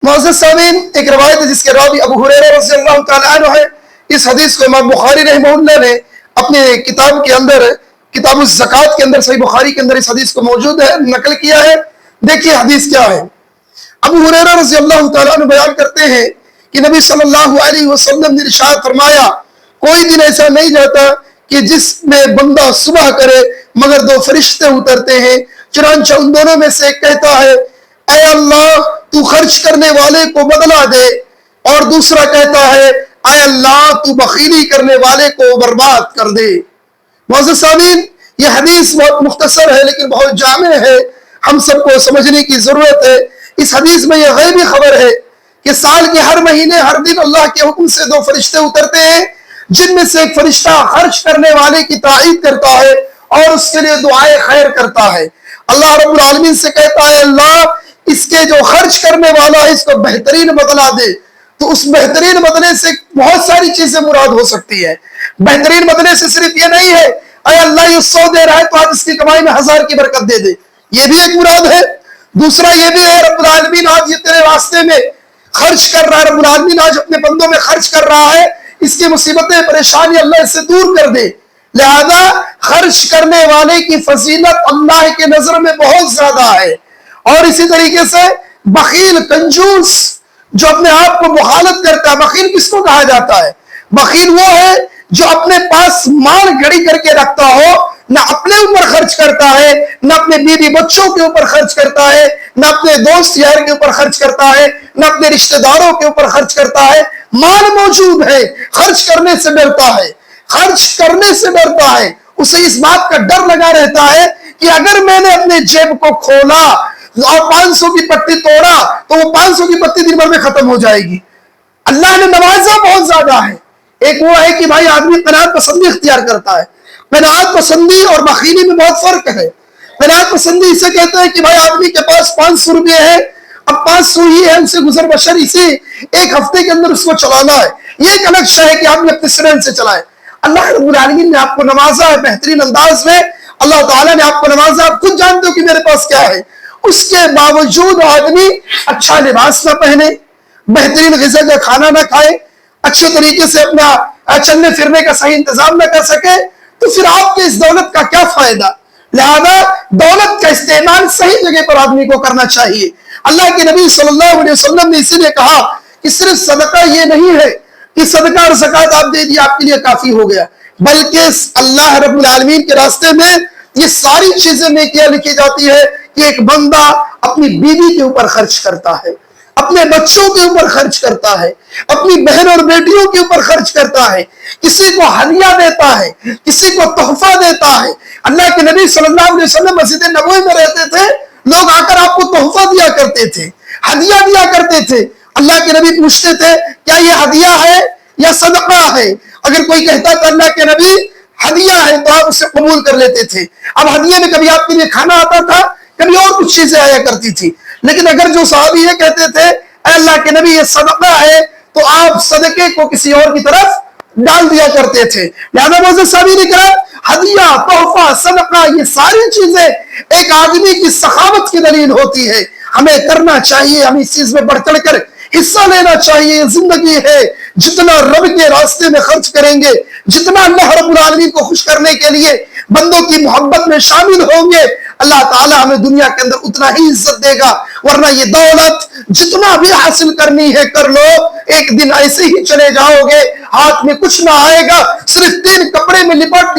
معزز سامعین، ایک روایت ہے جس کے راوی ابو ہریرہ رضی اللہ تعالیٰ عنہ ہے۔ اس حدیث کو امام بخاری رحمہ اللہ نے اپنے کتاب کے اندر، کتاب الزکوٰۃ کے اندر، صحیح بخاری کے اندر اس حدیث کو موجود ہے، نقل کیا ہے۔ دیکھیے حدیث کیا ہے۔ ابو ہریرہ رضی اللہ تعالیٰ عنہ بیان کرتے ہیں کہ نبی صلی اللہ علیہ وسلم نے ارشاد فرمایا، کوئی دن ایسا نہیں جاتا کہ جس میں بندہ صبح کرے مگر دو فرشتے اترتے ہیں، چنانچہ ان دونوں میں سے ایک کہتا ہے اے اللہ تو خرچ کرنے والے کو بدلہ دے، اور دوسرا کہتا ہے اے اللہ تو بخیلی کرنے والے کو برباد کر دے۔ معزز سامعین، یہ حدیث بہت مختصر ہے لیکن بہت جامع ہے، ہم سب کو سمجھنے کی ضرورت ہے۔ اس حدیث میں یہ غیبی خبر ہے کہ سال کے ہر مہینے ہر دن اللہ کے حکم سے دو فرشتے اترتے ہیں، جن میں سے ایک فرشتہ خرچ کرنے والے کی تائید کرتا ہے اور اس کے لیے دعائے خیر کرتا ہے۔ اللہ رب العالمین سے کہتا ہے اللہ اس کے جو خرچ کرنے والا ہے اس کو بہترین بدلہ دے۔ تو اس بہترین بدلے سے بہت ساری چیزیں مراد ہو سکتی ہے۔ بہترین بدلے سے صرف یہ نہیں ہے اے اللہ یہ 100 دے رہا ہے تو آج اس کی کمائی میں 1000 کی برکت دے دے، یہ بھی ایک مراد ہے۔ دوسرا یہ بھی ہے رب العالمین آج یہ تیرے راستے میں خرچ کر رہا ہے، رب العالمین آج اپنے بندوں میں خرچ کر رہا ہے، اس کی مصیبتیں پریشانی اللہ اس سے دور کر دے۔ لہذا خرچ کرنے والے کی فضیلت اللہ کے نظر میں بہت زیادہ ہے۔ اور اسی طریقے سے بخیل، کنجوس جو اپنے آپ کو بخالت کرتا ہے، بخیل کس کو کہا جاتا ہے؟ بخیل وہ ہے جو اپنے پاس مال گھڑی کر کے رکھتا ہو، نہ اپنے اوپر خرچ کرتا ہے، نہ اپنے بیوی بچوں کے اوپر خرچ کرتا ہے، نہ اپنے دوست یار کے اوپر خرچ کرتا ہے، نہ اپنے رشتہ داروں کے اوپر خرچ کرتا ہے۔ مال موجود ہے، خرچ کرنے سے ڈرتا ہے، خرچ کرنے سے ڈرتا ہے، اسے اس بات کا ڈر لگا رہتا ہے کہ اگر میں نے اپنے جیب کو کھولا اور 500 کی پٹی توڑا تو وہ 500 کی پٹی دن بھر میں ختم ہو جائے گی۔ اللہ نے نوازا بہت زیادہ ہے۔ ایک وہ ہے کہ بھائی آدمی قناعت پسندی اختیار کرتا ہے۔ قناعت پسندی اور بخیلی میں بہت فرق ہے۔ قناعت پسندی اسے کہتے ہیں کہ بھائی آدمی کے پاس 500 روپے ہے، اب 500 ہی ہے، اسے گزر بسر اسے ایک ہفتے کے اندر اس کو چلانا ہے۔ یہ ایک الگ شے ہے کہ آدمی اپنے سرن سے چلائے۔ اللہ رب العالمین نے آپ کو نوازا ہے بہترین انداز میں، اللہ تعالیٰ نے آپ کو نوازا، آپ خود جانتے ہو کہ میرے پاس کیا ہے، اس کے باوجود آدمی اچھا لباس نہ پہنے، بہترین غذا کا کھانا نہ کھائے، اچھے طریقے سے اپنا چلنے پھرنے کا صحیح انتظام نہ کر سکے، تو پھر آپ کے اس دولت کا کیا فائدہ؟ لہذا دولت کا استعمال صحیح جگہ پر آدمی کو کرنا چاہیے۔ اللہ کے نبی صلی اللہ علیہ وسلم نے اسی لیے کہا کہ صرف صدقہ یہ نہیں ہے کہ صدقہ اور زکوٰۃ آپ دے دیا آپ کے لیے کافی ہو گیا، بلکہ اللہ رب العالمین کے راستے میں یہ ساری چیزیں نیکیاں لکھی جاتی ہے کہ ایک بندہ اپنی بیوی کے اوپر خرچ کرتا ہے، اپنے بچوں کے اوپر خرچ کرتا ہے، اپنی بہن اور بیٹیوں کے اوپر خرچ کرتا ہے، کسی کو ہدیہ دیتا ہے، کسی کو تحفہ دیتا ہے۔ اللہ کے نبی صلی اللہ علیہ وسلم مسجد نبوی میں رہتے تھے، لوگ آ کر آپ کو تحفہ دیا کرتے تھے، ہدیہ دیا کرتے تھے۔ اللہ کے نبی پوچھتے تھے کیا یہ ہدیہ ہے یا صدقہ ہے؟ اگر کوئی کہتا تھا اللہ کے نبی ہدیہ ہے تو آپ اسے قبول کر لیتے تھے۔ اب ہدیہ میں کبھی آپ کے لیے کھانا آتا تھا، کبھی اور کچھ چیزیں آیا کرتی تھی، لیکن اگر جو صحابی یہ کہتے تھے اے اللہ کے نبی یہ صدقہ ہے تو آپ صدقے کو کسی اور کی طرف ڈال دیا کرتے تھے۔ لہذا معزز سامعین کرام، ہدیہ، تحفہ، صدقہ، یہ ساری چیزیں ایک آدمی کی سخاوت کی دلیل ہوتی ہے۔ ہمیں کرنا چاہیے، ہمیں اس چیز میں بڑھ چڑھ کر حصہ لینا چاہیے۔ زندگی ہے، جتنا رب کے راستے میں خرچ کریں گے، جتنا اللہ رب العالمین کو خوش کرنے کے لیے بندوں کی محبت میں شامل ہوں گے، اللہ تعالیٰ ہمیں دنیا کے اندر اتنا ہی عزت دے گا۔ ورنہ یہ دولت جتنا بھی حاصل کرنی ہے کر لو، ایک دن ایسے ہی چلے جاؤ گے، ہاتھ میں کچھ نہ آئے گا، صرف 3 کپڑے میں لپیٹ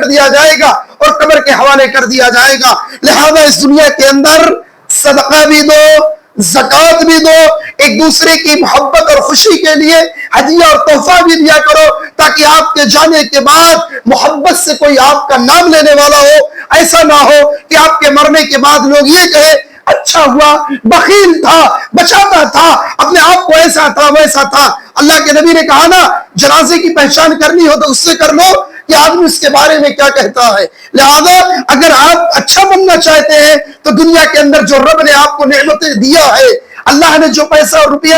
دیا جائے گا اور قبر کے حوالے کر دیا جائے گا۔ لہذا اس دنیا کے اندر صدقہ بھی دو، زکوٰۃ بھی دو، ایک دوسرے کی محبت اور خوشی کے لیے ہدیہ اور تحفہ بھی دیا کرو، تاکہ آپ کے جانے کے بعد محبت سے کوئی آپ کا نام لینے والا ہو۔ ایسا نہ ہو کہ آپ کے مرنے کے بعد لوگ یہ کہے اچھا ہوا، بخیل تھا، بچاتا تھا، اپنے آپ کو ایسا تھا ویسا تھا۔ اللہ کے نبی نے کہا نا جنازے کی پہچان کرنی ہو تو اس سے کر لو کہ آدمی اس کے بارے میں کیا کہتا ہے۔ لہذا اگر آپ اچھا بننا چاہتے ہیں تو دنیا کے اندر جو رب نے آپ کو نعمتیں دیا ہے، اللہ نے جو پیسہ اور روپیہ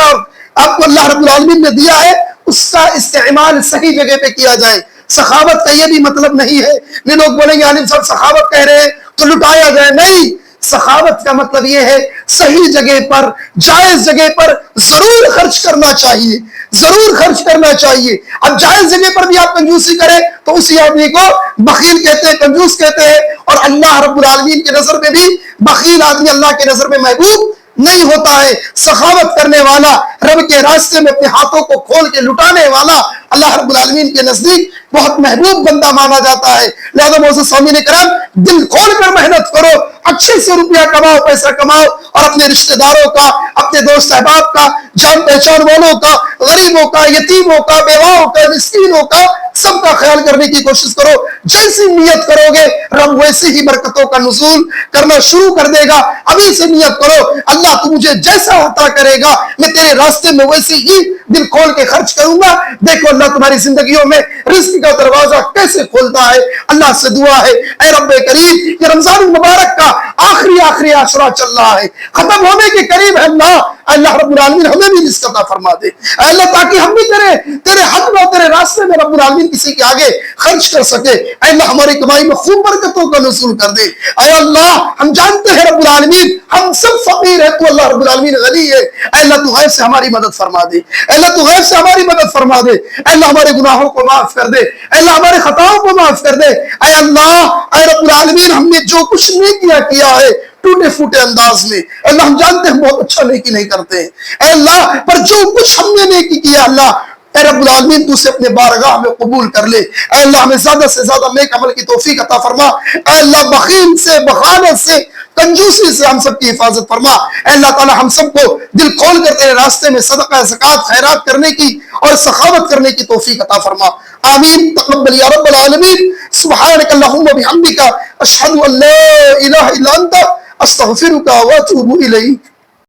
آپ کو اللہ رب العالمین نے دیا ہے، اس کا استعمال صحیح جگہ پہ کیا جائے۔ سخاوت کا یہ بھی مطلب نہیں ہے، یہ لوگ بولیں گے عالم صاحب سخاوت کہہ رہے ہیں تو لٹایا جائے، نہیں، سخاوت کا مطلب یہ ہے صحیح جگہ پر، جائز جگہ پر ضرور خرچ کرنا چاہیے، ضرور خرچ کرنا چاہیے۔ اب جائز جگہ پر بھی آپ کنجوسی کریں تو اسی آدمی کو بخیل کہتے ہیں، کنجوس کہتے ہیں، اور اللہ رب العالمین کی نظر میں بھی بخیل آدمی اللہ کی نظر میں محبوب نہیں ہوتا ہے۔ سخاوت کرنے والا، رب کے راستے میں اپنے ہاتھوں کو کھول کے لٹانے والا اللہ رب العالمین کے نزدیک بہت محبوب بندہ مانا جاتا ہے۔ لہذا معزز سامعین کرام، دل کھول کر محنت کرو، اچھے سے روپیہ کماؤ، پیسہ کماؤ، اور اپنے رشتہ داروں کا، اپنے دوست احباب کا، جان پہچان والوں کا، غریبوں کا، یتیموں کا، بیواؤں کا، مسکینوں کا، سب کا خیال کرنے کی کوشش کرو۔ جیسی نیت کرو گے رب ویسی ہی برکتوں کا نزول کرنا شروع کر دے گا۔ ابھی سے نیت کرو، اللہ تو مجھے جیسا عطا کرے گا میں تیرے راستے میں ویسی ہی دل کھول کے خرچ کروں گا۔ دیکھو اللہ تمہاری زندگیوں میں رزق کا دروازہ کیسے کھولتا ہے۔ اللہ سے دعا ہے اے رب کریم، یہ رمضان المبارک کا آخری عشرہ چل رہا ہے، ختم ہونے کے قریب ہے۔ اللہ رب العالمین ہمیں بھی رزق عطا فرما دے اے اللہ، تاکہ ہم بھی تیرے حق میں، تیرے راستے میں رب العالمین کسی کے آگے خرچ کر سکے۔ اے اللہ ہماری کمائی میں خوب برکتوں کا نزول کر دے۔ اے اللہ ہم جانتے ہیں رب العالمین ہم سب فقیر ہیں، تو اللہ رب العالمین غنی ہے۔ اے اللہ تو غیب سے ہماری مدد فرما دے، اے اللہ تو غیب سے ہماری مدد فرما دے، اے اللہ ہمارے گناہوں کو معاف کر دے، اے اللہ ہمارے خطاؤں کو معاف کر دے۔ اے اللہ اے رب العالمین ہم نے جو کچھ نیکیاں کیا ہے ٹوٹے پھوٹے انداز میں، اللہ ہم جانتے ہیں بہت اچھا نیکی نہیں کرتے ہیں، اے اللہ پر جو کچھ ہم نے نیکی کیا اللہ اے رب العالمین تو اسے اپنے بارگاہ میں قبول کر لے۔ اے اللہ ہمیں زیادہ سے زیادہ نیک عمل کی توفیق عطا فرما۔ اے اللہ بخیل سے، بخالت سے، کنجوسی سے ہم سب کی حفاظت فرما۔ اے اللہ تعالی ہم سب کو دل کھول کر تیرے راستے میں صدقہ، زکوٰۃ، خیرات کرنے کی اور سخاوت کرنے کی توفیق عطا فرما۔ آمین تقبل یا رب العالمین۔ سبحانک اللہم و بحمدک، اشہد ان لا الہ الا انت، استغفرک و اتوب الیک۔